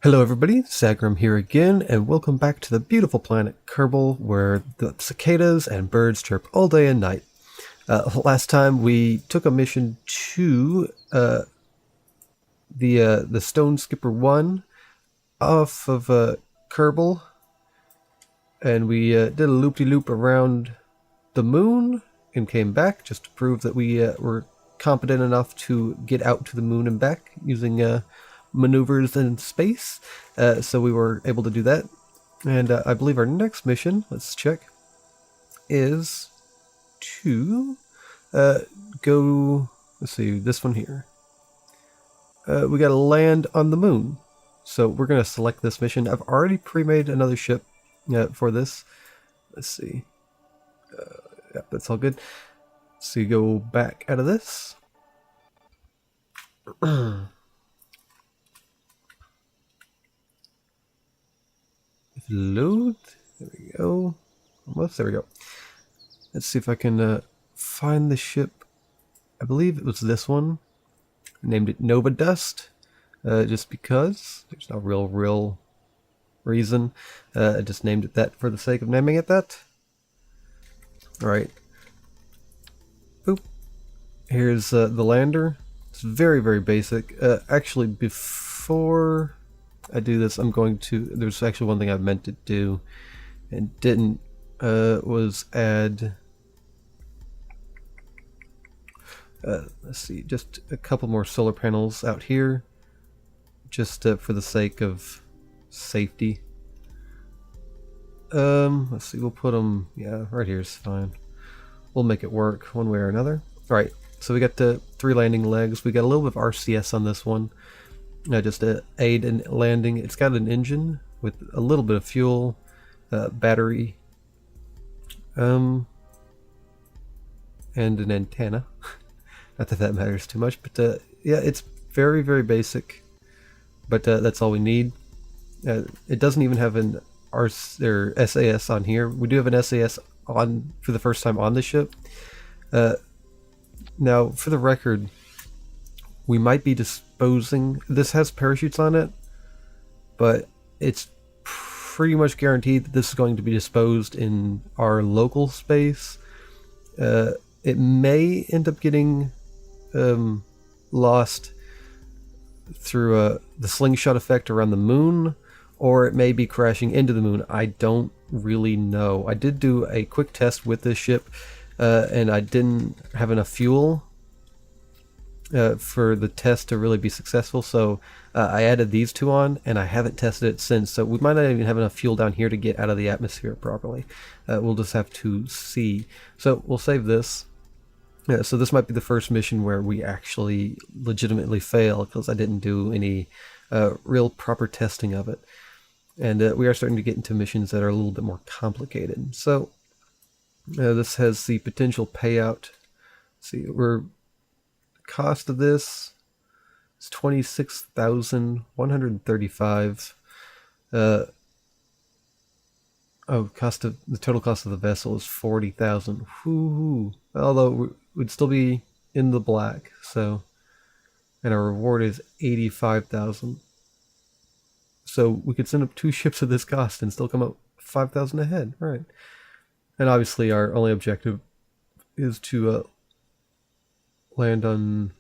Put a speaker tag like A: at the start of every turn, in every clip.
A: Hello everybody, Zagrom here again, and welcome back to the beautiful planet Kerbal, where the cicadas and birds chirp all day and night. Last time we took a mission to the Stone Skipper 1 off of Kerbal, and we did a loop-de-loop around the moon and came back just to prove that we were competent enough to get out to the moon and back using maneuvers in space. So we were able to do that. And I believe our next mission, let's check, is to go, let's see, this one here. We gotta land on the moon. So we're gonna select this mission. I've already pre-made another ship for this. Let's see. Yeah, that's all good. So you go back out of this. Load. There we go. Almost. There we go. Let's see if I can find the ship. I believe it was this one. I named it Nova Dust, just because. There's no real reason. I just named it that for the sake of naming it that. Alright. Boop. Here's the lander. It's very basic. Actually, before I do this, I'm going to, there's actually one thing I meant to do and didn't, was add, let's see, just a couple more solar panels out here, just for the sake of safety. Let's see, we'll put them, yeah, right here is fine. We'll make it work one way or another. Alright, so we got the 3 landing legs. We got a little bit of RCS on this one. Just to aid in landing. It's got an engine with a little bit of fuel, battery, and an antenna. Not that that matters too much, but yeah, it's very basic. But that's all we need. It doesn't even have an SAS on here. We do have an SAS on for the first time on the ship. Now, for the record, we might be disposing. This has parachutes on it, but it's pretty much guaranteed that this is going to be disposed in our local space. It may end up getting lost through the slingshot effect around the moon, or it may be crashing into the moon. I don't really know. I did do a quick test with this ship, and I didn't have enough fuel for the test to really be successful, so I added these two on, and I haven't tested it since, so we might not even have enough fuel down here to get out of the atmosphere properly. We'll just have to see. So we'll save this. So this might be the first mission where we actually legitimately fail, because I didn't do any real proper testing of it. And we are starting to get into missions that are a little bit more complicated. So this has the potential payout. Let's see, cost of this is 26,135. Oh, the total cost of the vessel is 40,000. Whoo! Although we'd still be in the black, so, and our reward is 85,000. So we could send up 2 ships at this cost and still come up 5,000 ahead. All right. And obviously our only objective is to land on,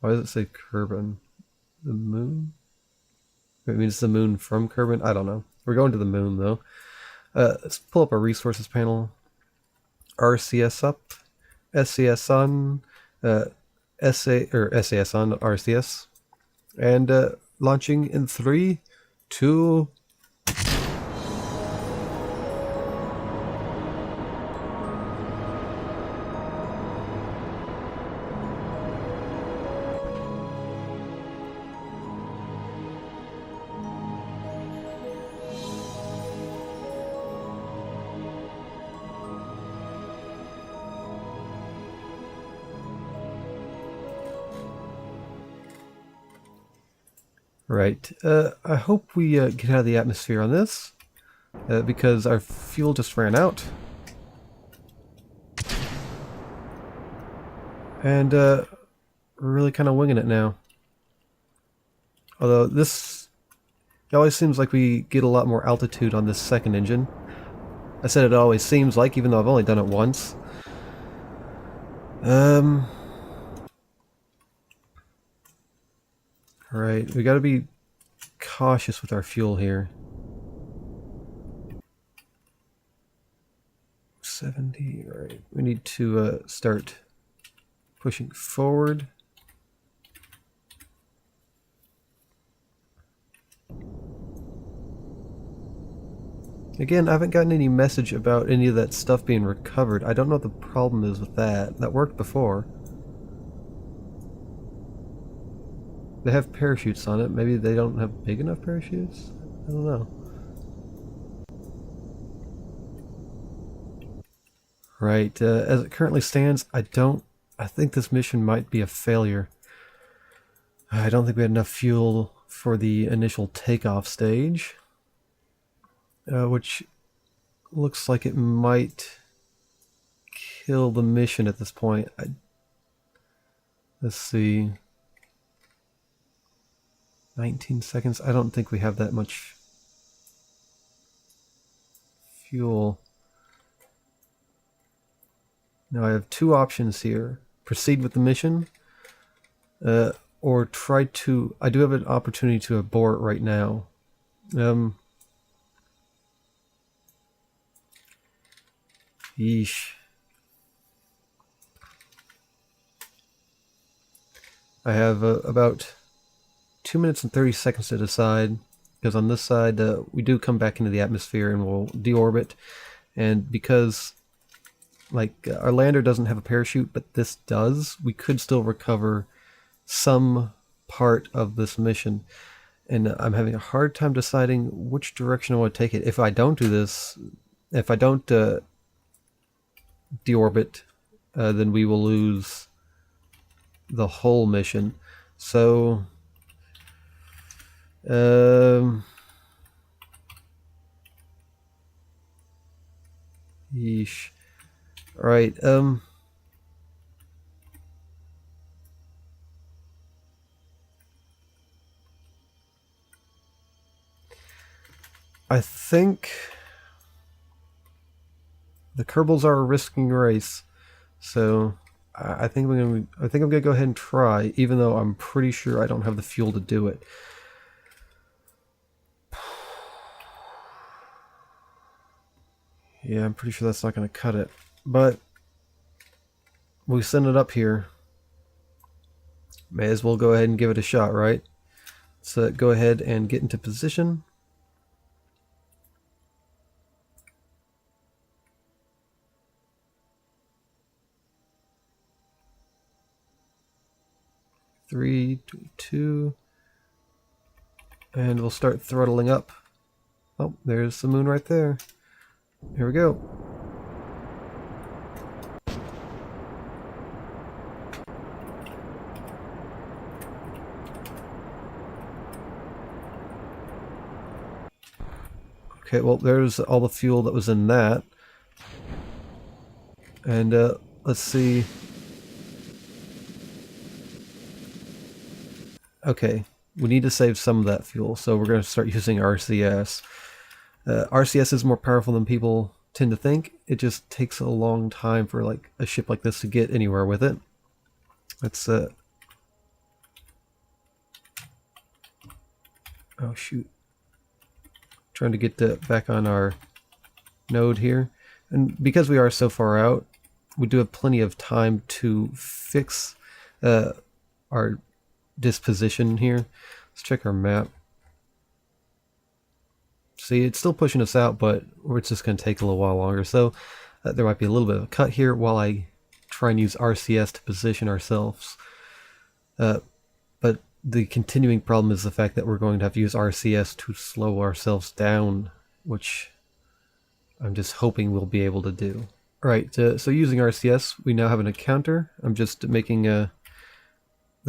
A: why does it say Kerbal? The moon? It means the moon from Kerbal? I don't know. We're going to the moon though. Let's pull up our resources panel. RCS up, SCS on, SAS on, RCS, and launching in 3, 2. Right, I hope we get out of the atmosphere on this, because our fuel just ran out. And we're really kind of winging it now. Although this, it always seems like we get a lot more altitude on this second engine. I said it always seems like, even though I've only done it once. Alright, we gotta be cautious with our fuel here. 70, right. We need to start pushing forward. Again, I haven't gotten any message about any of that stuff being recovered. I don't know what the problem is with that. That worked before. They have parachutes on it. Maybe they don't have big enough parachutes? I don't know. Right, as it currently stands, I think this mission might be a failure. I don't think we had enough fuel for the initial takeoff stage. Which looks like it might kill the mission at this point. Let's see. 19 seconds. I don't think we have that much fuel. Now I have two options here. Proceed with the mission, or try to... I do have an opportunity to abort right now. Yeesh. I have about 2 minutes and 30 seconds to decide, because on this side we do come back into the atmosphere and we'll deorbit, and because our lander doesn't have a parachute but this does, we could still recover some part of this mission, and I'm having a hard time deciding which direction I want to take it. If I don't do this, if I don't deorbit, then we will lose the whole mission. So yeesh. Alright, I think the Kerbals are a risking race, so I think I'm gonna go ahead and try, even though I'm pretty sure I don't have the fuel to do it. Yeah, I'm pretty sure that's not gonna cut it, but we send it up here. May as well go ahead and give it a shot, right? So go ahead and get into position. Three, two, and we'll start throttling up. Oh, there's the moon right there. Here we go. Okay, well, there's all the fuel that was in that. And let's see. Okay, we need to save some of that fuel, so we're going to start using RCS. RCS is more powerful than people tend to think. It just takes a long time for a ship like this to get anywhere with it. Let's oh shoot. Trying to get back on our node here. And because we are so far out, we do have plenty of time to fix our disposition here. Let's check our map. See, it's still pushing us out, but it's just going to take a little while longer. So there might be a little bit of a cut here while I try and use RCS to position ourselves. But the continuing problem is the fact that we're going to have to use RCS to slow ourselves down, which I'm just hoping we'll be able to do. Alright, so using RCS, we now have an encounter. I'm just making the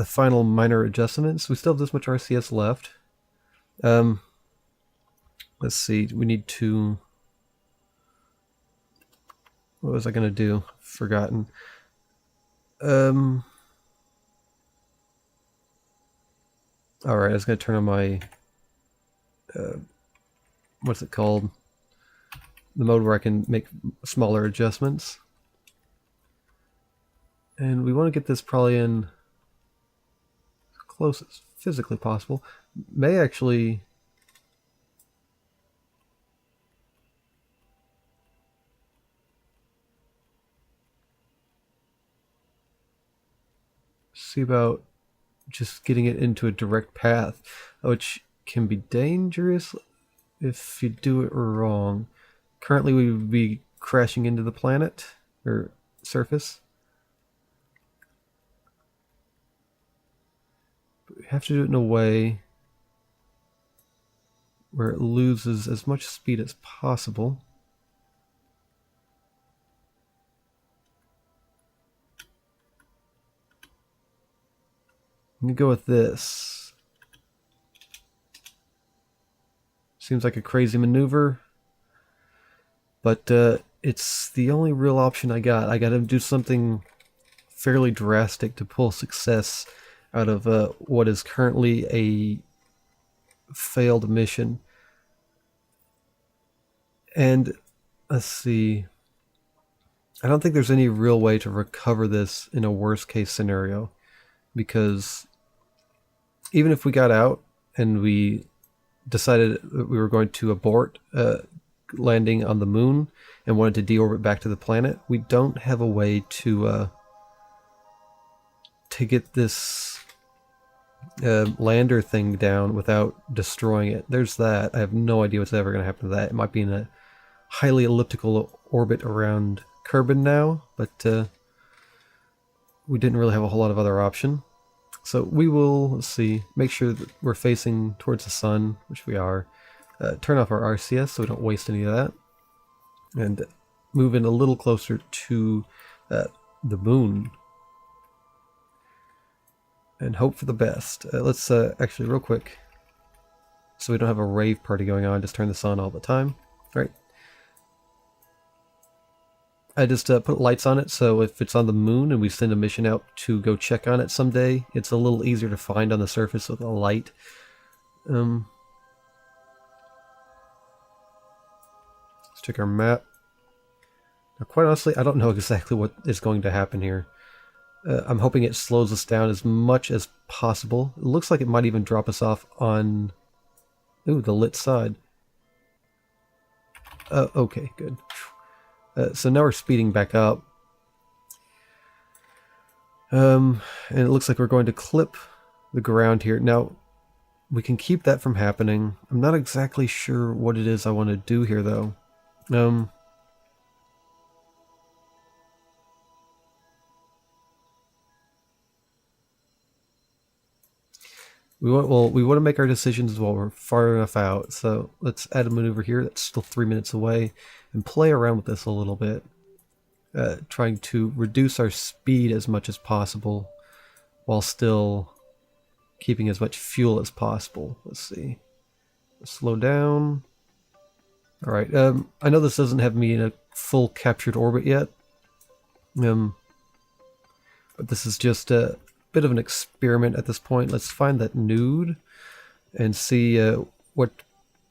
A: final minor adjustments. We still have this much RCS left. Let's see, we need to... What was I going to do? Forgotten. Alright, I was going to turn on my... what's it called? The mode where I can make smaller adjustments. And we want to get this probably in as close as physically possible. May actually... see about just getting it into a direct path, which can be dangerous if you do it wrong. Currently we would be crashing into the planet, or surface. But we have to do it in a way where it loses as much speed as possible. I'm gonna go with this. Seems like a crazy maneuver, but it's the only real option I got. I gotta do something fairly drastic to pull success out of what is currently a failed mission. And let's see, I don't think there's any real way to recover this in a worst case scenario, because even if we got out and we decided that we were going to abort landing on the moon and wanted to deorbit back to the planet, we don't have a way to get this lander thing down without destroying it. There's that. I have no idea what's ever going to happen to that. It might be in a highly elliptical orbit around Kerbal now, but we didn't really have a whole lot of other option. So we will, let's see, make sure that we're facing towards the sun, which we are. Turn off our RCS so we don't waste any of that. And move in a little closer to the moon. And hope for the best. Let's actually, real quick, so we don't have a rave party going on, just turn this on all the time. All right. I just put lights on it, so if it's on the moon and we send a mission out to go check on it someday, it's a little easier to find on the surface with a light. Let's check our map. Now, quite honestly, I don't know exactly what is going to happen here. I'm hoping it slows us down as much as possible. It looks like it might even drop us off on the lit side. Okay, good. So now we're speeding back up. And it looks like we're going to clip the ground here. Now, we can keep that from happening. I'm not exactly sure what it is I want to do here, though. We want to make our decisions while we're far enough out. So let's add a maneuver here that's still 3 minutes away and play around with this a little bit. Trying to reduce our speed as much as possible while still keeping as much fuel as possible. Let's see. Slow down. Alright, I know this doesn't have me in a full captured orbit yet. But this is just a bit of an experiment at this point. Let's find that nude and see what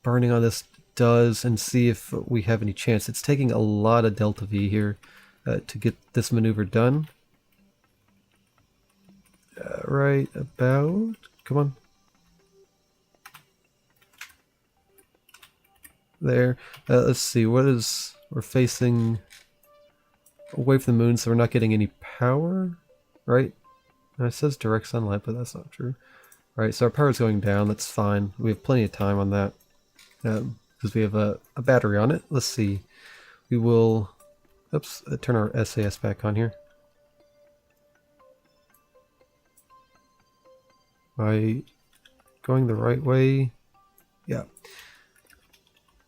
A: burning on this does and see if we have any chance. It's taking a lot of delta V here to get this maneuver done. Right about, come on. There. Let's see, we're facing away from the moon, so we're not getting any power, right? Now, it says direct sunlight, but that's not true. Alright, so our power's going down, that's fine. We have plenty of time on that, because we have a battery on it. Let's see. We will, oops, turn our SAS back on here. By going the right way, yeah.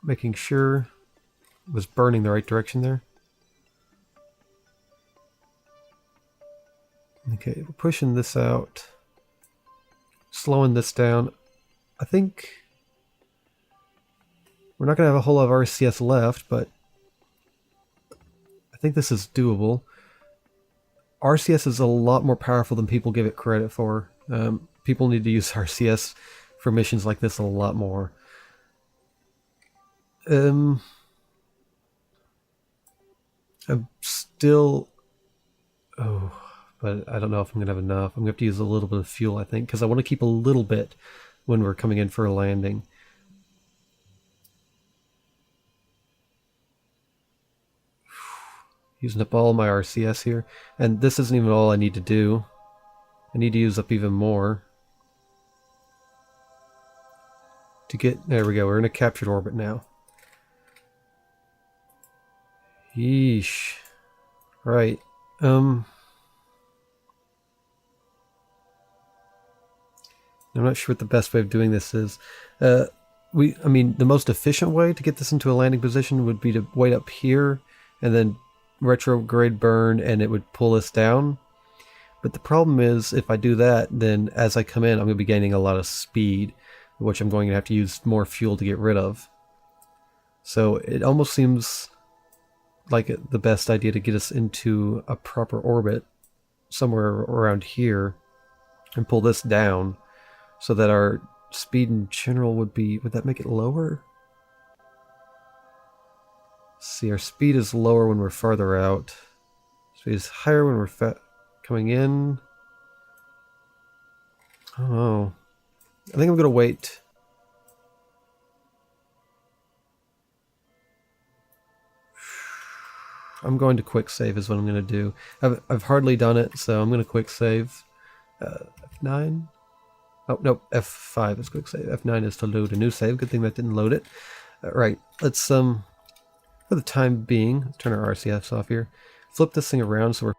A: Making sure it was burning the right direction there. Okay, we're pushing this out, slowing this down. I think we're not going to have a whole lot of RCS left, but I think this is doable. RCS is a lot more powerful than people give it credit for. people need to use RCS for missions like this a lot more. I'm still... Oh, but I don't know if I'm going to have enough. I'm going to have to use a little bit of fuel, I think, because I want to keep a little bit when we're coming in for a landing. Using up all my RCS here. And this isn't even all I need to do. I need to use up even more. To get... There we go, we're in a captured orbit now. Yeesh. Right. I'm not sure what the best way of doing this is. I mean, the most efficient way to get this into a landing position would be to wait up here and then retrograde burn, and it would pull us down. But the problem is, if I do that, then as I come in, I'm going to be gaining a lot of speed, which I'm going to have to use more fuel to get rid of. So it almost seems like the best idea to get us into a proper orbit somewhere around here and pull this down so that our speed in general would be... Would that make it lower? See, our speed is lower when we're farther out. Speed is higher when we're coming in. I don't know. I think I'm going to wait. I'm going to quick save is what I'm going to do. I've hardly done it, so I'm going to quick save. F9? Oh, no, F5 is quick save. F9 is to load a new save. Good thing that didn't load it. Right, let's, for the time being, let's turn our RCS off here. Flip this thing around so we're...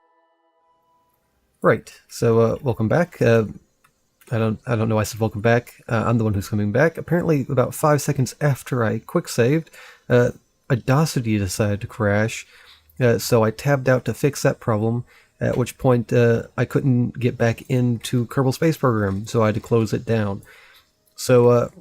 A: Right, so welcome back. I don't know why I said welcome back. I'm the one who's coming back. Apparently, about 5 seconds after I quick saved, Audacity decided to crash. So I tabbed out to fix that problem, at which point I couldn't get back into Kerbal Space Program, so I had to close it down. So,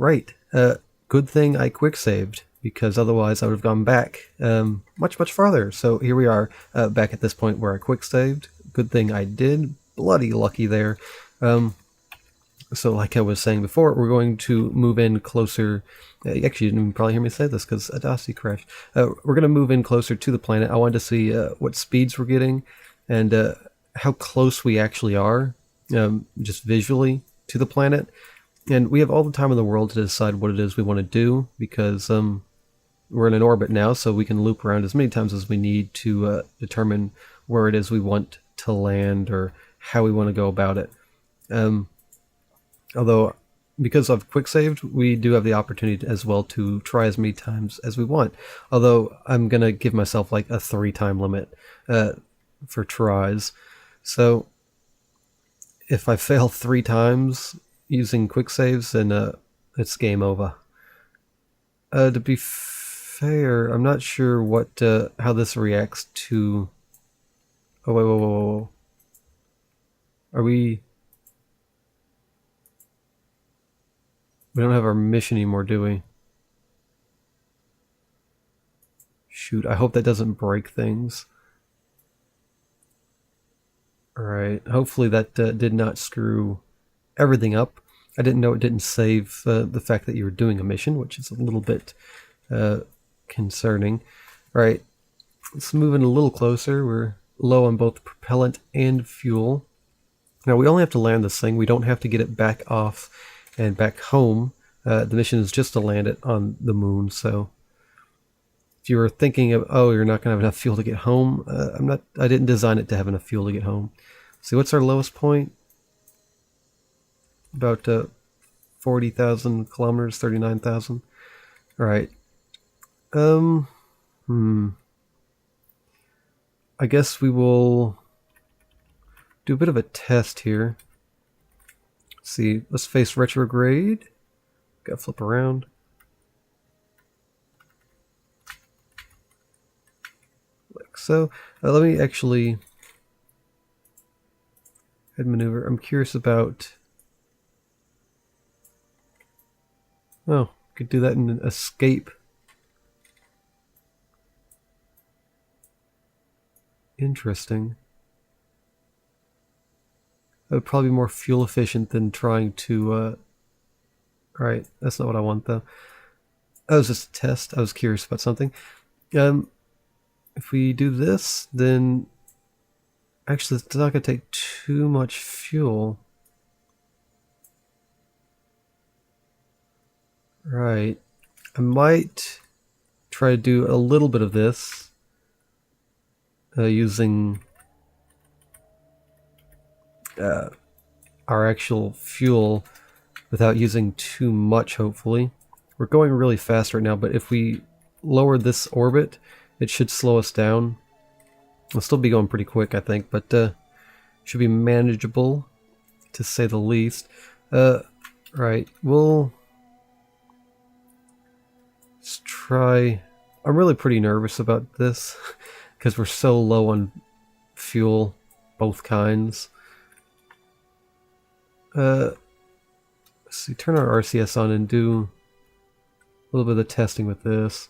A: good thing I quick saved, because otherwise I would have gone back much, much farther. So here we are, back at this point where I quick saved. Good thing I did. Bloody lucky there. So like I was saying before, we're going to move in closer. Actually, you didn't even probably hear me say this because Audacity crashed. We're going to move in closer to the planet. I wanted to see what speeds we're getting and how close we actually are, just visually, to the planet. And we have all the time in the world to decide what it is we want to do, because we're in an orbit now, so we can loop around as many times as we need to determine where it is we want to land or how we want to go about it. Although, because I've quick saved, we do have the opportunity as well to try as many times as we want. Although I'm going to give myself like a 3-time limit for tries. So if I fail 3 times using quick saves, then it's game over. To be fair, I'm not sure what how this reacts to... Oh, whoa. Are we... We don't have our mission anymore, do we? Shoot, I hope that doesn't break things. Alright, hopefully that did not screw everything up. I didn't know it didn't save the fact that you were doing a mission, which is a little bit concerning. Alright, let's move in a little closer. We're low on both propellant and fuel. Now, we only have to land this thing. We don't have to get it back off and back home. The mission is just to land it on the moon, so if you were thinking of, oh, you're not going to have enough fuel to get home, I didn't design it to have enough fuel to get home. See, what's our lowest point? About 40,000 kilometers, 39,000. All right. I guess we will do a bit of a test here. See, let's face retrograde. Gotta flip around. Like so. Let me actually head maneuver. I'm curious about... Oh, could do that in an escape. Interesting. That would probably be more fuel efficient than trying to... Right, that's not what I want though. That was just a test. I was curious about something. If we do this, then actually it's not going to take too much fuel. Right. I might try to do a little bit of this using our actual fuel without using too much, hopefully. We're going really fast right now, but if we lower this orbit, it should slow us down. We'll still be going pretty quick, I think, but should be manageable, to say the least. Right, let's try... I'm really pretty nervous about this, because we're so low on fuel, both kinds. Let's see, turn our RCS on and do a little bit of the testing with this.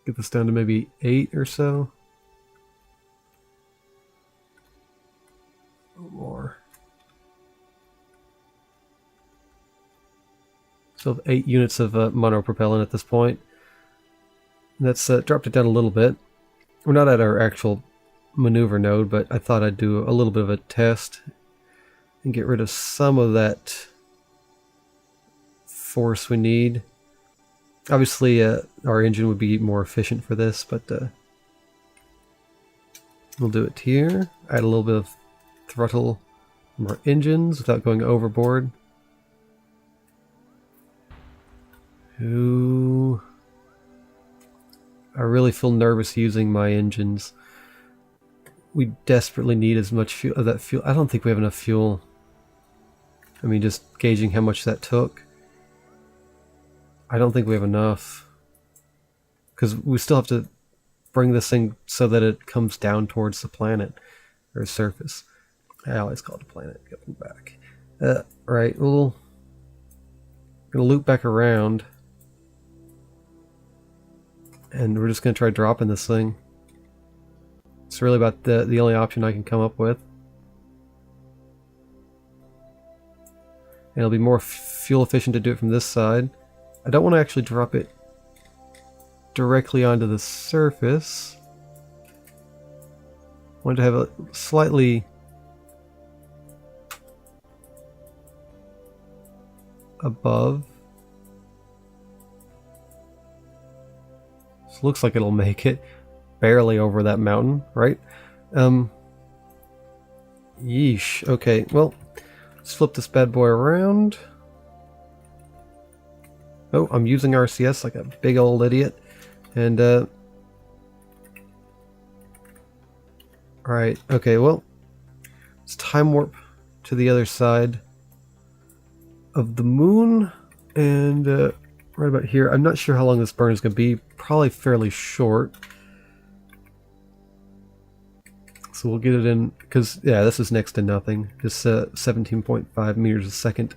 A: Get this down to maybe 8 or so. A little more. So 8 units of monopropellant at this point. And that's dropped it down a little bit. We're not at our actual maneuver node, but I thought I'd do a little bit of a test and get rid of some of that force we need. Obviously, our engine would be more efficient for this, but we'll do it here. Add a little bit of throttle from our engines without going overboard. Ooh. I really feel nervous using my engines. We desperately need as much fuel of that fuel. I don't think we have enough fuel. I mean, just gauging how much that took. I don't think we have enough. Because we still have to bring this thing so that it comes down towards the planet. Or surface. I always call it a planet. Going back. Right, we'll... gonna loop back around. And we're just gonna try dropping this thing. It's really about the only option I can come up with. And it'll be more fuel efficient to do it from this side. I don't want to actually drop it directly onto the surface. I want to have a slightly above. This looks like it'll make it. Barely over that mountain, right? Yeesh. Okay, well, let's flip this bad boy around. Oh, I'm using RCS like a big old idiot. And, alright, okay, well, let's time warp to the other side of the moon. And, right about here. I'm not sure how long this burn is going to be. Probably fairly short. So we'll get it in, because, yeah, this is next to nothing. Just 17.5 meters a second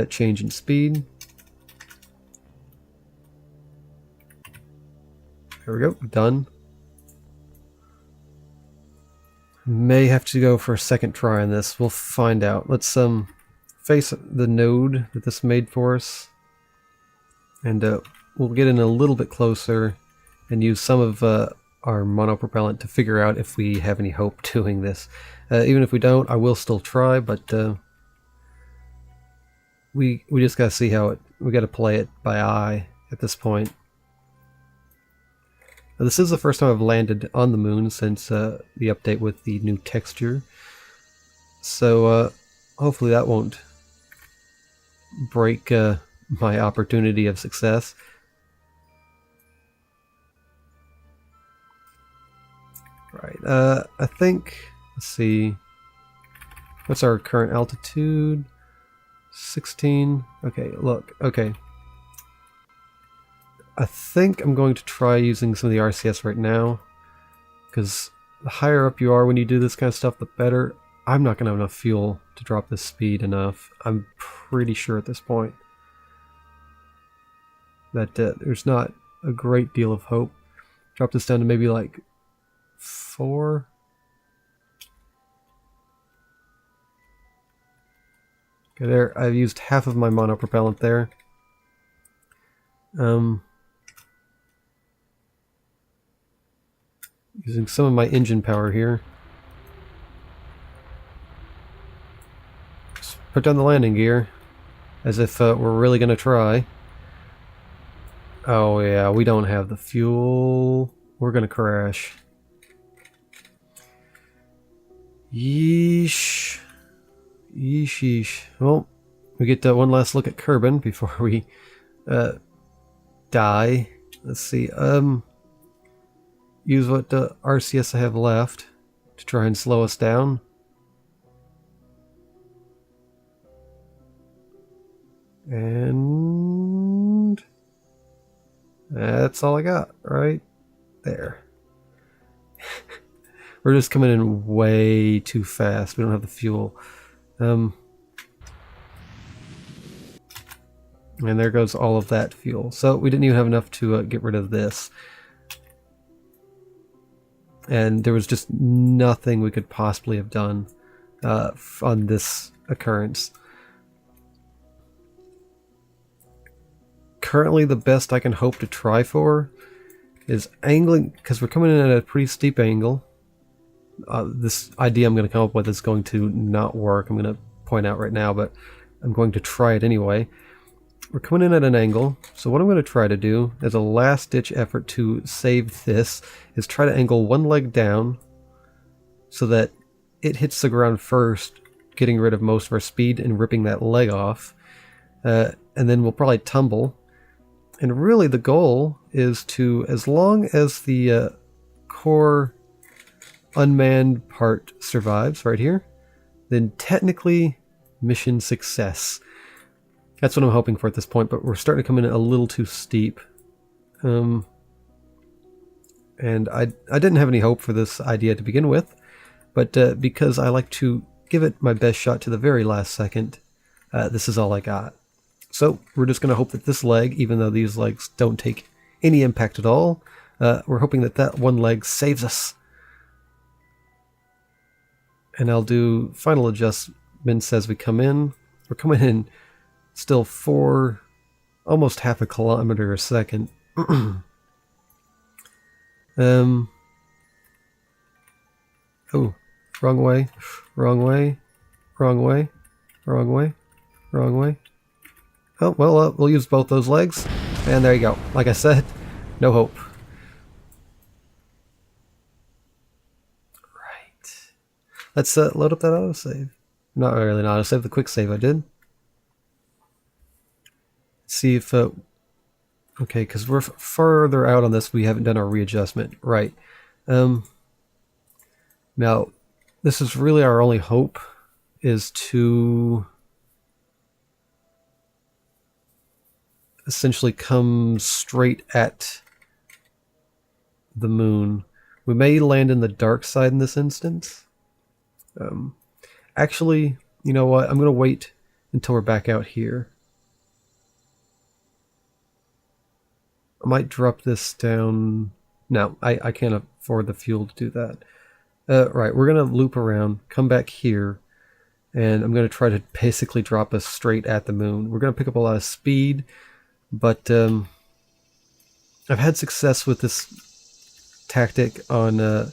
A: change in speed. There we go, done. May have to go for a second try on this. We'll find out. Let's face the node that this made for us. And we'll get in a little bit closer and use some of our monopropellant to figure out if we have any hope doing this. Even if we don't, I will still try, but we just gotta see how we gotta play it by eye at this point. Now, this is the first time I've landed on the moon since the update with the new texture. So hopefully that won't break my opportunity of success. Right, I think, let's see, what's our current altitude? 16, okay, look, okay. I think I'm going to try using some of the RCS right now, because the higher up you are when you do this kind of stuff, the better. I'm not going to have enough fuel to drop this speed enough. I'm pretty sure at this point that there's not a great deal of hope. Drop this down to maybe like 4. Okay, there, I've used half of my monopropellant there. Using some of my engine power here. Just put down the landing gear, as if we're really going to try. Oh yeah, we don't have the fuel. We're going to crash. Yeesh. Yeesh, yeesh. Well, we get one last look at Kerbal before we die. Let's see. Use what RCS I have left to try and slow us down. And that's all I got right there. We're just coming in way too fast. We don't have the fuel. And there goes all of that fuel. So we didn't even have enough to get rid of this. And there was just nothing we could possibly have done on this occurrence. Currently, the best I can hope to try for is angling, because we're coming in at a pretty steep angle. This idea I'm going to come up with is going to not work. I'm going to point out right now, but I'm going to try it anyway. We're coming in at an angle, so what I'm going to try to do as a last-ditch effort to save this is try to angle one leg down so that it hits the ground first, getting rid of most of our speed and ripping that leg off. And then we'll probably tumble. And really the goal is to, as long as the core unmanned part survives right here, then technically mission success. That's what I'm hoping for at this point, but we're starting to come in a little too steep. And I didn't have any hope for this idea to begin with, but because I like to give it my best shot to the very last second, this is all I got. So we're just going to hope that this leg, even though these legs don't take any impact at all, we're hoping that that one leg saves us. And I'll do final adjustments as we come in. We're coming in still almost half a kilometer a second. Oh, wrong way, wrong way, wrong way, wrong way, wrong way. Oh, well, we'll use both those legs, and there you go. Like I said, no hope. Right. Let's load up that autosave. Not really an autosave, the quick save I did. See if okay, because we're further out on this, we haven't done our readjustment right. Now this is really our only hope, is to essentially come straight at the moon. We may land in the dark side in this instance. Actually, you know what, I'm gonna wait until we're back out here. I might drop this down. No, I can't afford the fuel to do that. Right, we're going to loop around, come back here, and I'm going to try to basically drop us straight at the moon. We're going to pick up a lot of speed, but I've had success with this tactic on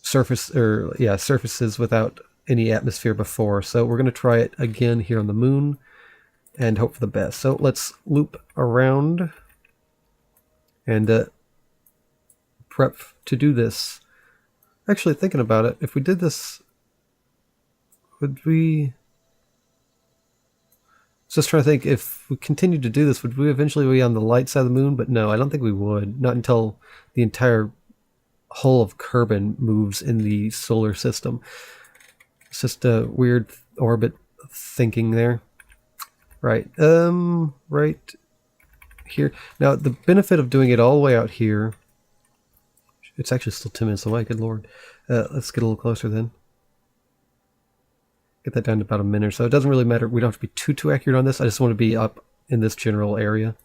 A: surfaces without any atmosphere before. So we're going to try it again here on the moon and hope for the best. So let's loop around and prep to do this. Actually, thinking about it, if we did this, would we... Just trying to think, if we continued to do this, would we eventually be on the light side of the moon? But no, I don't think we would. Not until the entire whole of Kerbal moves in the solar system. It's just a weird orbit thinking there. Right. Right here. Now, the benefit of doing it all the way out here, it's actually still 10 minutes away, good lord. Let's get a little closer then. Get that down to about a minute or so. It doesn't really matter. We don't have to be too accurate on this. I just want to be up in this general area.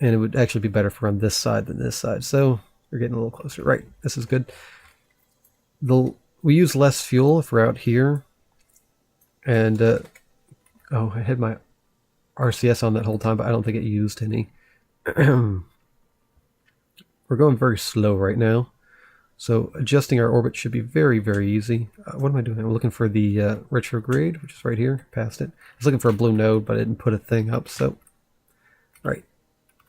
A: And it would actually be better if we're on this side than this side. So we're getting a little closer. Right, this is good. We use less fuel if we're out here. And Oh, I had my RCS on that whole time, but I don't think it used any. We're going very slow right now, so adjusting our orbit should be very, very easy. What am I doing? I'm looking for the retrograde, which is right here, past it. I was looking for a blue node, but I didn't put a thing up, so... Right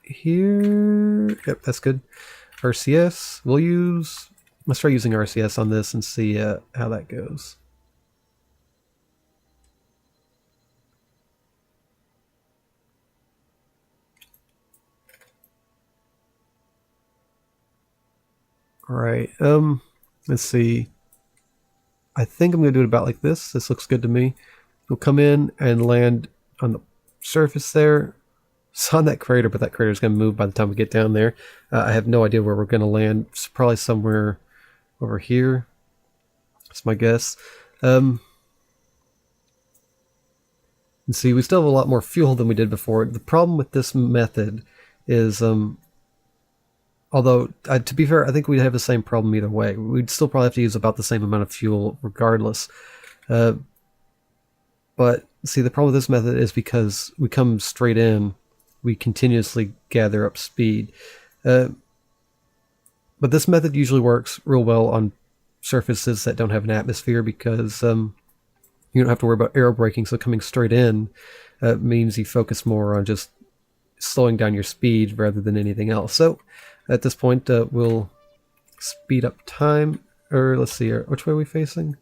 A: here... Yep, that's good. RCS, we'll use... Let's try using RCS on this and see how that goes. Alright, let's see. I think I'm going to do it about like this. This looks good to me. We'll come in and land on the surface there. It's on that crater, but that crater is going to move by the time we get down there. I have no idea where we're going to land. It's probably somewhere over here. That's my guess. And see, we still have a lot more fuel than we did before. The problem with this method is... although, to be fair, I think we'd have the same problem either way. We'd still probably have to use about the same amount of fuel regardless. But, see, the problem with this method is because we come straight in, we continuously gather up speed. But this method usually works real well on surfaces that don't have an atmosphere because you don't have to worry about aerobraking, so coming straight in means you focus more on just slowing down your speed rather than anything else. So, at this point, we'll speed up time, or let's see here, which way are we facing?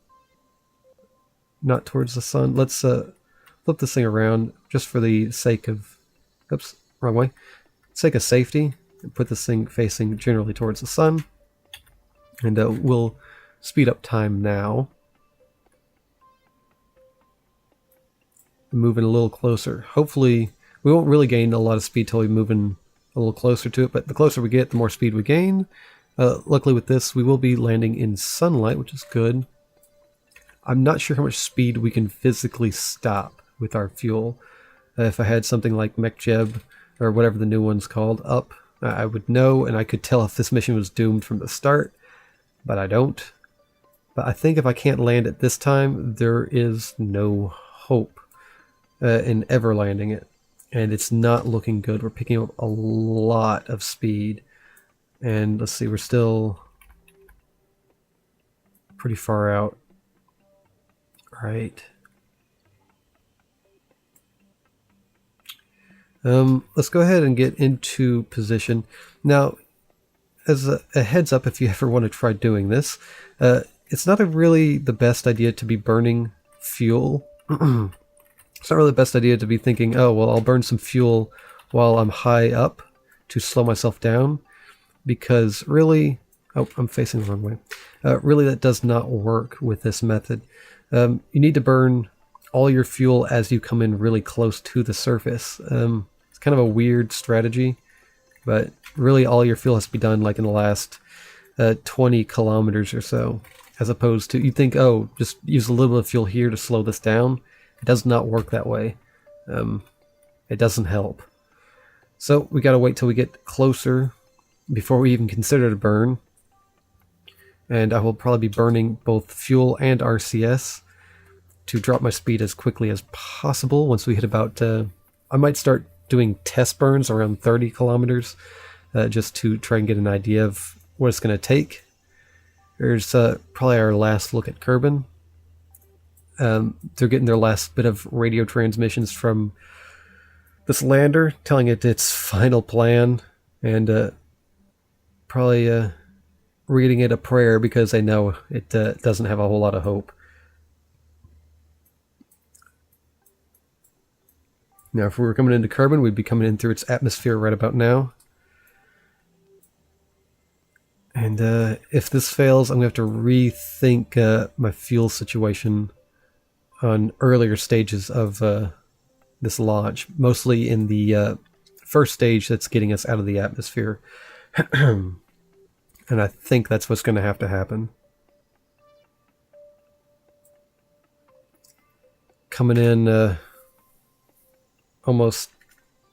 A: Not towards the sun. Let's flip this thing around just for the sake of, oops, wrong way, sake of safety, and put this thing facing generally towards the sun, and we'll speed up time now. Moving a little closer. Hopefully, we won't really gain a lot of speed till we move in a little closer to it, but the closer we get, the more speed we gain. Luckily with this, we will be landing in sunlight, which is good. I'm not sure how much speed we can physically stop with our fuel. If I had something like MechJeb, or whatever the new one's called, up, I would know, and I could tell if this mission was doomed from the start, but I don't. But I think if I can't land it this time, there is no hope in ever landing it. And it's not looking good. We're picking up a lot of speed. And let's see, we're still pretty far out. Right. Let's go ahead and get into position. Now, as a heads up, if you ever want to try doing this, it's not really the best idea to be burning fuel. It's not really the best idea to be thinking, oh, well, I'll burn some fuel while I'm high up to slow myself down, because really, oh, I'm facing the wrong way. Really, that does not work with this method. You need to burn all your fuel as you come in really close to the surface. It's kind of a weird strategy, but really all your fuel has to be done like in the last 20 kilometers or so, as opposed to, you think, oh, just use a little bit of fuel here to slow this down. It does not work that way. It doesn't help. So we gotta wait till we get closer before we even consider to burn. And I will probably be burning both fuel and RCS to drop my speed as quickly as possible. Once we hit about, I might start doing test burns around 30 kilometers just to try and get an idea of what it's gonna take. There's probably our last look at Kerbal. They're getting their last bit of radio transmissions from this lander, telling it its final plan, and probably reading it a prayer because they know it doesn't have a whole lot of hope. Now, if we were coming into Kerbal, we'd be coming in through its atmosphere right about now. And if this fails, I'm going to have to rethink my fuel situation on earlier stages of this launch, mostly in the first stage that's getting us out of the atmosphere. And I think that's what's going to have to happen. Coming in almost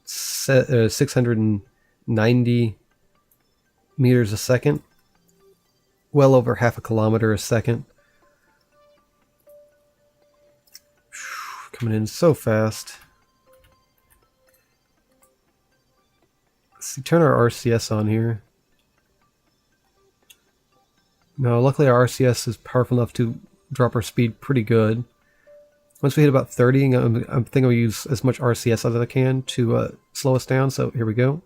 A: 690 meters a second, well over half a kilometer a second. Come coming in so fast. Let's see, turn our RCS on here. No, luckily our RCS is powerful enough to drop our speed pretty good. Once we hit about 30, I'm thinking I'll use as much RCS as I can to slow us down, so here we go.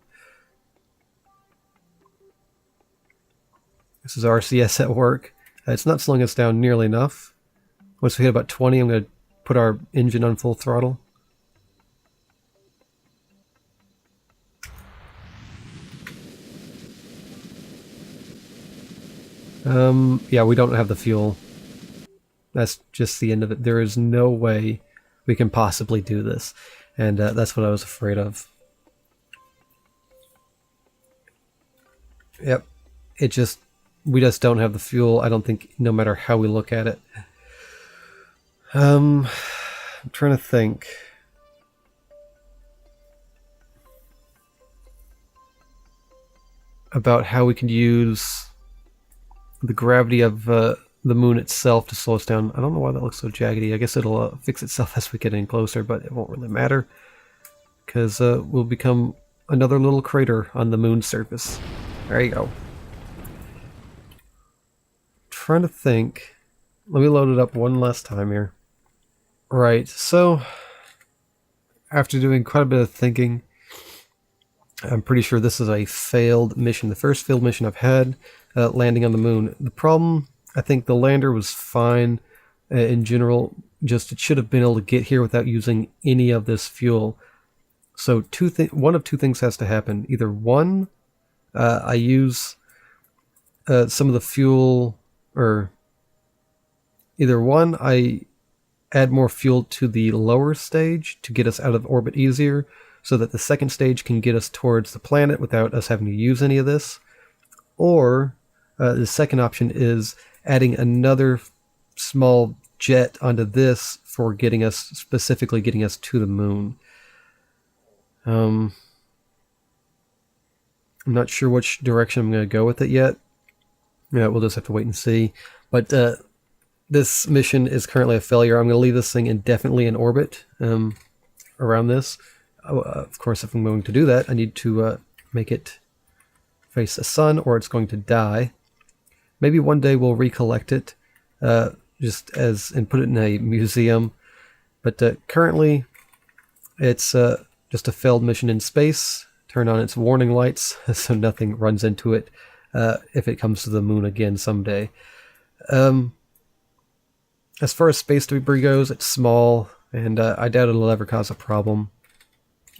A: This is RCS at work. It's not slowing us down nearly enough. Once we hit about 20, I'm going to put our engine on full throttle. Yeah, we don't have the fuel. That's just the end of it. There is no way we can possibly do this. And that's what I was afraid of. Yep. We just don't have the fuel, I don't think, no matter how we look at it. I'm trying to think. About how we could use the gravity of the moon itself to slow us down. I don't know why that looks so jaggedy. I guess it'll fix itself as we get in closer, but it won't really matter. Because we'll become another little crater on the moon's surface. There you go. Trying to think. Let me load it up one last time here. Right, so after doing quite a bit of thinking, I'm pretty sure this is a failed mission. The first failed mission I've had, landing on the moon. The problem, I think the lander was fine in general, just it should have been able to get here without using any of this fuel. So one of two things has to happen. Either one, I use some of the fuel, or either one, I add more fuel to the lower stage to get us out of orbit easier, so that the second stage can get us towards the planet without us having to use any of this. Or the second option is adding another small jet onto this for specifically getting us to the moon. I'm not sure which direction I'm going to go with it yet. Yeah, we'll just have to wait and see. But this mission is currently a failure. I'm going to leave this thing indefinitely in orbit around this. Of course, if I'm going to do that, I need to make it face the sun, or it's going to die. Maybe one day we'll recollect it, and put it in a museum. But currently, it's just a failed mission in space. Turn on its warning lights so nothing runs into it if it comes to the moon again someday. As far as space debris goes, it's small, and I doubt it'll ever cause a problem.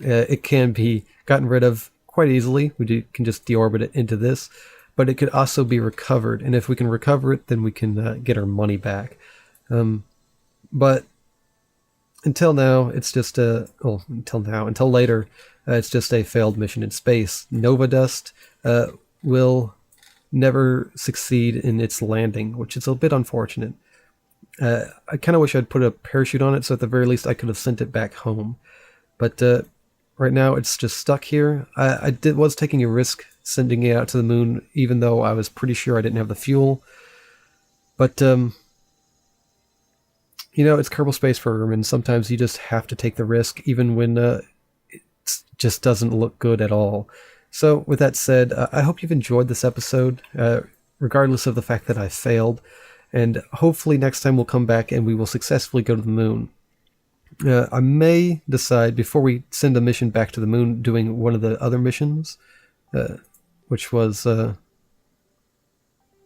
A: It can be gotten rid of quite easily. We can just deorbit it into this, but it could also be recovered, and if we can recover it, then we can get our money back. But until now, it's just until later, it's just a failed mission in space. Nova Dust will never succeed in its landing, which is a bit unfortunate. I kind of wish I'd put a parachute on it, so at the very least I could have sent it back home. But right now it's just stuck here. I was taking a risk sending it out to the moon, even though I was pretty sure I didn't have the fuel. But you know, it's Kerbal Space Program, and sometimes you just have to take the risk, even when it just doesn't look good at all. So with that said, I hope you've enjoyed this episode, regardless of the fact that I failed. And hopefully next time we'll come back and we will successfully go to the moon. I may decide, before we send a mission back to the moon, doing one of the other missions, which was, let's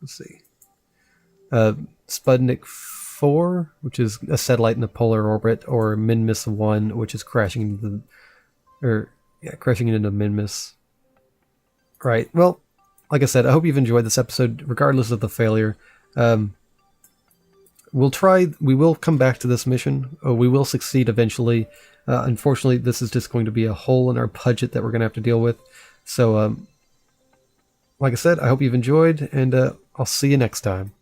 A: see, Sputnik 4, which is a satellite in a polar orbit, or Minmus 1, which is crashing into Minmus. Right, well, like I said, I hope you've enjoyed this episode, regardless of the failure. We will come back to this mission. We will succeed eventually. Unfortunately, this is just going to be a hole in our budget that we're going to have to deal with. So, like I said, I hope you've enjoyed, and I'll see you next time.